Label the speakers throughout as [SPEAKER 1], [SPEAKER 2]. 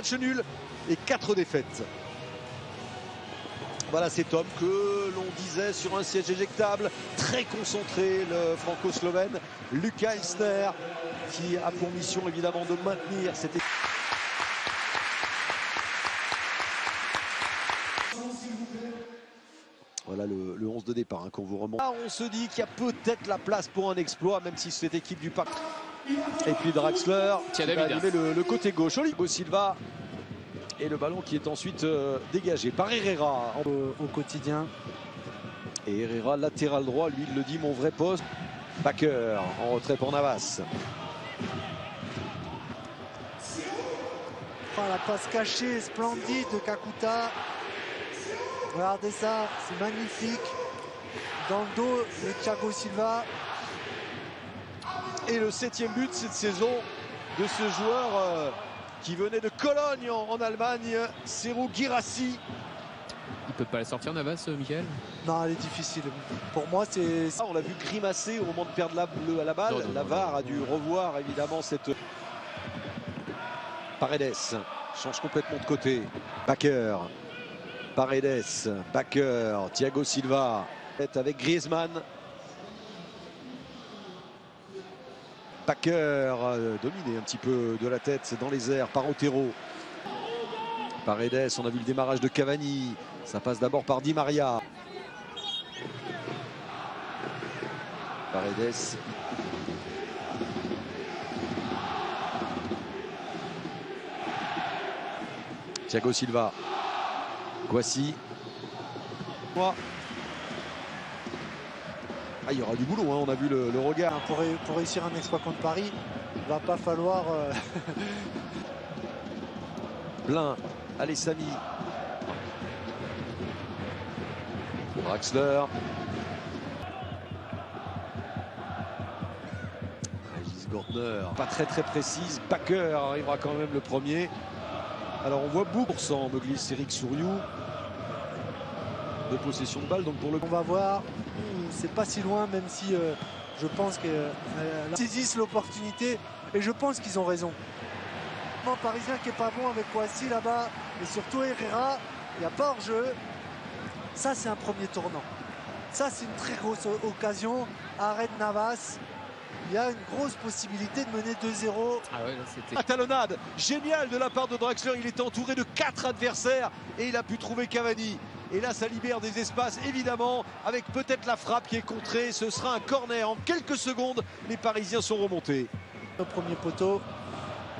[SPEAKER 1] Match nul et 4 défaites. Voilà cet homme que l'on disait sur un siège éjectable, très concentré, le franco-slovène Luka Ilsner, qui a pour mission évidemment de maintenir cette équipe. Voilà le 11 de départ qu'on vous remonte. Là, on se dit qu'il y a peut-être la place pour un exploit, même si cette équipe du Parc. Et puis Draxler qui va animer le côté gauche. Oligo Silva. Et le ballon qui est ensuite dégagé par Herrera
[SPEAKER 2] au quotidien.
[SPEAKER 1] Et Herrera, latéral droit, lui il le dit, mon vrai poste. Bakker en retrait pour Navas.
[SPEAKER 2] Oh, la passe cachée, splendide de Kakuta. Regardez ça, c'est magnifique. Dans le dos de Thiago Silva.
[SPEAKER 1] Et le 7e but cette saison de ce joueur qui venait de Cologne en Allemagne, Serhou Guirassy.
[SPEAKER 3] Il peut pas la sortir Navas, Michael?
[SPEAKER 2] Non, elle est difficile. Pour moi, c'est...
[SPEAKER 1] On l'a vu grimacer au moment de perdre la balle.
[SPEAKER 3] Non,
[SPEAKER 1] la VAR a dû revoir évidemment cette... Paredes change complètement de côté. Bakker. Paredes. Bakker. Thiago Silva. Avec Griezmann. Bakker dominé un petit peu de la tête dans les airs par Otero. Paredes, on a vu le démarrage de Cavani. Ça passe d'abord par Di Maria. Paredes. Thiago Silva. Kouassi. Ah, il y aura du boulot, hein. On a vu le regard.
[SPEAKER 2] Pour réussir un exploit contre Paris, il va pas falloir...
[SPEAKER 1] Blin, Alessani. Draxler. Régis Gordner, pas très précise. Bakker arrivera quand même le premier. Alors on voit beaucoup me glisse Eric Souriou de possession de balle. Donc pour le...
[SPEAKER 2] On va voir, c'est pas si loin, même si je pense qu'ils saisissent l'opportunité et je pense qu'ils ont raison. Le Parisien qui est pas bon avec Kouassi là-bas et surtout Herrera, il n'y a pas hors-jeu. Ça c'est un premier tournant. Ça c'est une très grosse occasion. Arrêt de Navas. Il y a une grosse possibilité de mener 2-0.
[SPEAKER 3] Ah ouais, là c'était...
[SPEAKER 1] La talonnade géniale de la part de Draxler. Il était entouré de 4 adversaires et il a pu trouver Cavani. Et là, ça libère des espaces, évidemment, avec peut-être la frappe qui est contrée. Ce sera un corner. En quelques secondes, les Parisiens sont remontés.
[SPEAKER 2] Au premier poteau.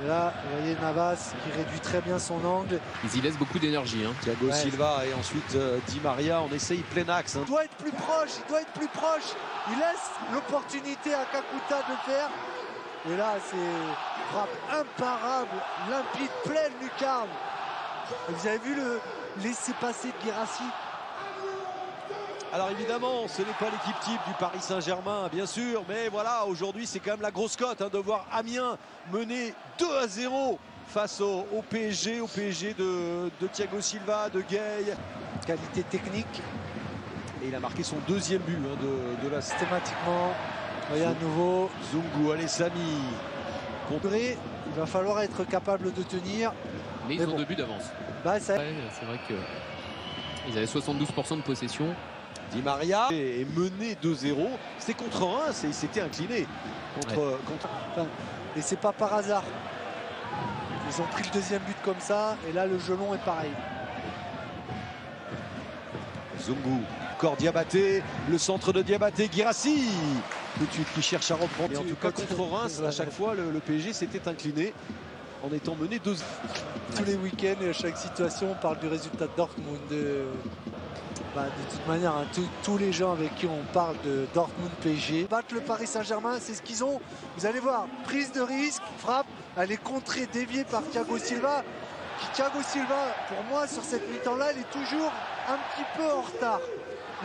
[SPEAKER 2] Et là, vous voyez Navas qui réduit très bien son angle.
[SPEAKER 3] Ils y laissent beaucoup d'énergie. Hein.
[SPEAKER 1] Thiago Silva et ensuite Di Maria. On essaye plein axe.
[SPEAKER 2] Il doit être plus proche, il doit être plus proche. Il laisse l'opportunité à Kakuta de le faire. Et là, c'est frappe imparable, limpide, pleine lucarne. Vous avez vu le laisser-passer de Guirassy?
[SPEAKER 1] Alors évidemment, ce n'est pas l'équipe type du Paris Saint-Germain, bien sûr. Mais voilà, aujourd'hui, c'est quand même la grosse cote de voir Amiens mener 2-0 face au PSG. Au PSG de Thiago Silva, de Gueye.
[SPEAKER 2] Qualité technique.
[SPEAKER 1] Et il a marqué son 2e but de la...
[SPEAKER 2] Systématiquement, voyez à nouveau.
[SPEAKER 1] Zungu, Alessami.
[SPEAKER 2] Contré, il va falloir être capable de tenir.
[SPEAKER 3] Mais ils ont 2 buts d'avance.
[SPEAKER 2] Bah,
[SPEAKER 3] c'est vrai qu'ils avaient 72% de possession.
[SPEAKER 1] Di Maria est mené 2-0. C'était contre Reims et il s'était incliné.
[SPEAKER 2] Et c'est pas par hasard. Ils ont pris le 2e but comme ça. Et là, le gelon est pareil.
[SPEAKER 1] Zungu, encore Diabaté. Le centre de Diabaté, Guirassy. Tout de suite qui cherche à reprendre. Et en tout cas, contre Reims, à chaque fois, le PSG s'était incliné en étant mené 2-0.
[SPEAKER 2] Tous les week-ends et à chaque situation, on parle du résultat de Dortmund. De toute manière, hein, tous les gens avec qui on parle de Dortmund PSG battent le Paris Saint-Germain, c'est ce qu'ils ont. Vous allez voir, prise de risque, frappe, elle est contrée, déviée par Thiago Silva. Thiago Silva, pour moi, sur cette mi-temps-là, il est toujours un petit peu en retard.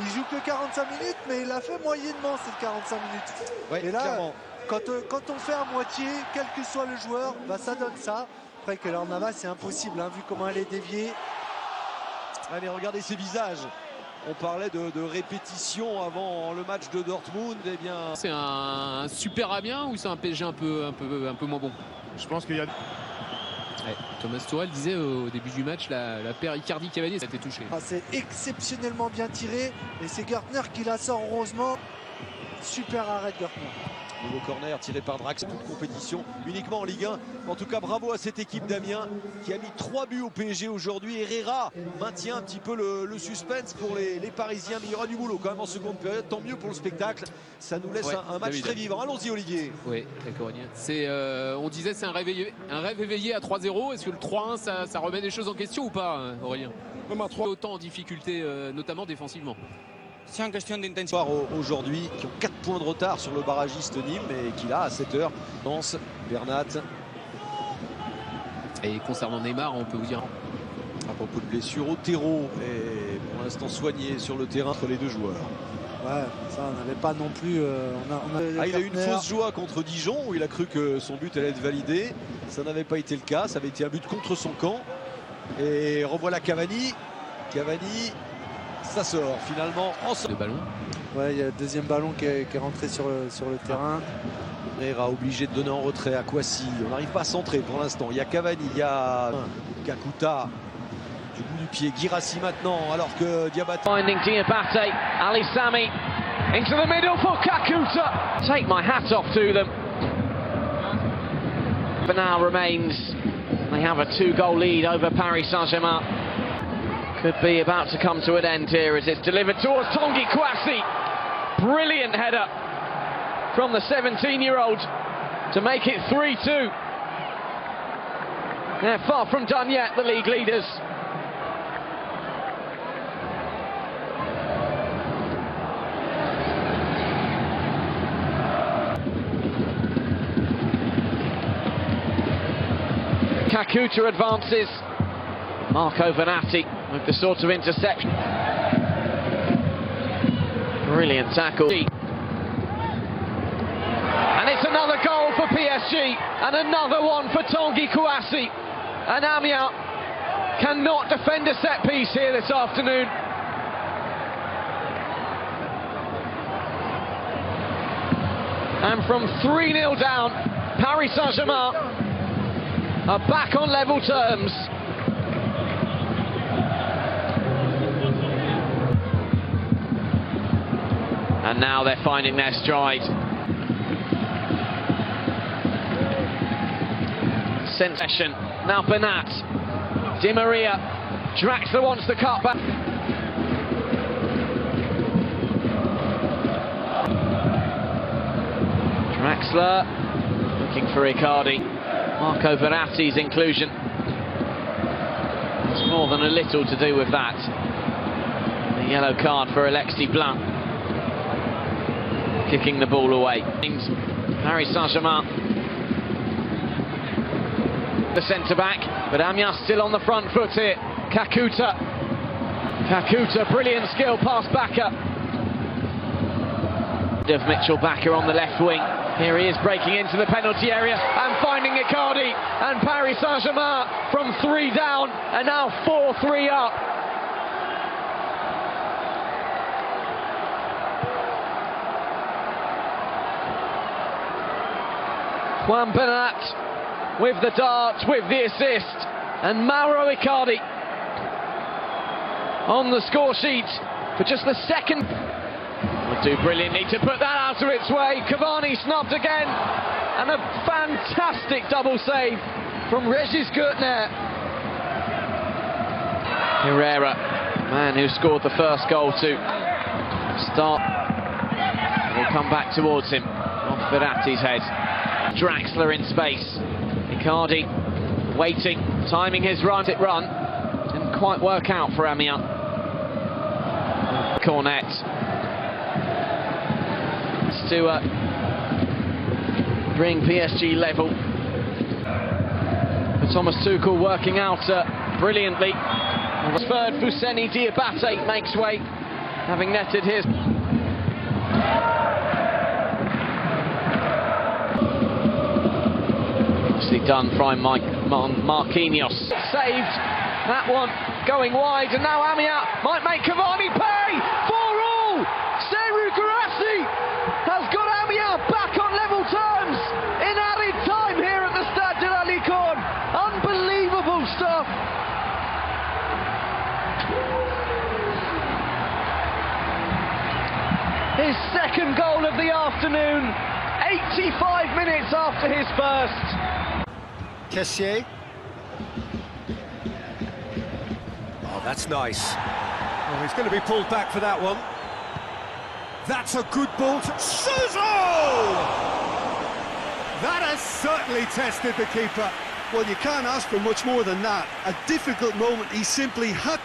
[SPEAKER 2] Il joue que 45 minutes, mais il a fait moyennement ces 45 minutes.
[SPEAKER 1] Ouais,
[SPEAKER 2] et là,
[SPEAKER 1] clairement.
[SPEAKER 2] Quand on fait à moitié, quel que soit le joueur, ça donne ça. Après que leur Navas, c'est impossible, hein, vu comment elle est déviée.
[SPEAKER 1] Allez, regardez ces visages. On parlait de répétition avant le match de Dortmund. Eh bien,
[SPEAKER 3] c'est un super Amiens ou c'est un PSG un peu moins bon?
[SPEAKER 4] Je pense qu'il y a...
[SPEAKER 3] Ouais, Thomas Tuchel disait au début du match, la paire Icardi-Cavani, ça a été touché.
[SPEAKER 2] Ah, c'est exceptionnellement bien tiré et c'est Gertner qui la sort heureusement. Super arrêt de Gertner.
[SPEAKER 1] Nouveau corner tiré par Drax, toute compétition uniquement en Ligue 1. En tout cas, bravo à cette équipe d'Amiens qui a mis 3 buts au PSG aujourd'hui. Herrera maintient un petit peu le suspense pour les Parisiens, mais il y aura du boulot quand même en seconde période. Tant mieux pour le spectacle. Ça nous laisse un match très vivant. Allons-y, Olivier.
[SPEAKER 3] Oui, d'accord. On disait c'est un rêve éveillé à 3-0. Est-ce que le 3-1, ça remet des choses en question ou pas, Aurélien? Même à 3, autant en difficulté, notamment défensivement.
[SPEAKER 4] C'est une question d'intensité.
[SPEAKER 1] Aujourd'hui, qui ont 4 points de retard sur le barragiste Nîmes et qui là, à 7h, lance Bernat.
[SPEAKER 3] Et concernant Neymar, on peut vous dire.
[SPEAKER 1] À propos de blessure, Otero est pour l'instant soigné sur le terrain entre les deux joueurs.
[SPEAKER 2] Ouais, ça on n'avait pas non plus.
[SPEAKER 1] Il a eu une fausse joie contre Dijon où il a cru que son but allait être validé. Ça n'avait pas été le cas, ça avait été un but contre son camp. Et revoilà Cavani. Cavani, ça sort finalement en
[SPEAKER 3] Le ballon.
[SPEAKER 2] Ouais, il y a le deuxième ballon qui est rentré sur le terrain.
[SPEAKER 1] Herrera obligé de donner en retrait à Kouassi. On n'arrive pas à centrer pour l'instant. Il y a Cavani, il y a Kakuta. Du bout du pied, Guirassy maintenant, alors que Diabate.
[SPEAKER 5] Finding Diabate, Ali Sami into the middle for Kakuta. Take my hat off to them. But now remains. They have a 2-goal lead over Paris Saint-Germain. Could be about to come to an end here as it's delivered towards Tanguy Kouassi. Brilliant header from the 17-year-old to make it 3-2. They're far from done yet, the league leaders. Kakuta advances. Marco Venatti with the sort of interception. Brilliant tackle. And it's another goal for PSG and another one for Tanguy Kouassi. And Amiens cannot defend a set piece here this afternoon. And from 3-0 down, Paris Saint-Germain are back on level terms. And now they're finding their stride. Sensation. Now Bernat. Di Maria. Draxler wants the cut back. Draxler looking for Icardi. Marco Verratti's inclusion. It's more than a little to do with that. The yellow card for Alexis Blanc. Kicking the ball away. Paris Saint-Germain. The centre-back, but Amiens still on the front foot here. Kakuta. Kakuta, brilliant skill, pass Bakker. Of Mitchell Bakker on the left wing. Here he is breaking into the penalty area and finding Icardi. And Paris Saint-Germain from 3 down and now 4-3 up. Juan Bernat with the dart, with the assist, and Mauro Icardi on the score sheet for just the second. Will do brilliantly to put that out of its way. Cavani snubbed again, and a fantastic double save from Regis Gertner. Herrera, man who scored the first goal to start, will come back towards him off Verratti's head. Draxler in space. Icardi waiting, timing his run. Didn't quite work out for Amiens. Cornet. To bring PSG level. But Thomas Tuchel working out brilliantly. Third, Fousseni Diabate makes way, having netted his. Done from Marquinhos. Saved that one, going wide, and now Amiens might make Cavani pay for all. Serhou Guirassy has got Amiens back on level terms in added time here at the Stade de la Licorne. Unbelievable. his second goal of the afternoon, 85 minutes after his first.
[SPEAKER 6] Kessié. Oh, that's nice.
[SPEAKER 7] Oh, he's going to be pulled back for that one. That's a good ball to Suso! That has certainly tested the keeper.
[SPEAKER 6] Well, you can't ask for much more than that. A difficult moment, he simply had to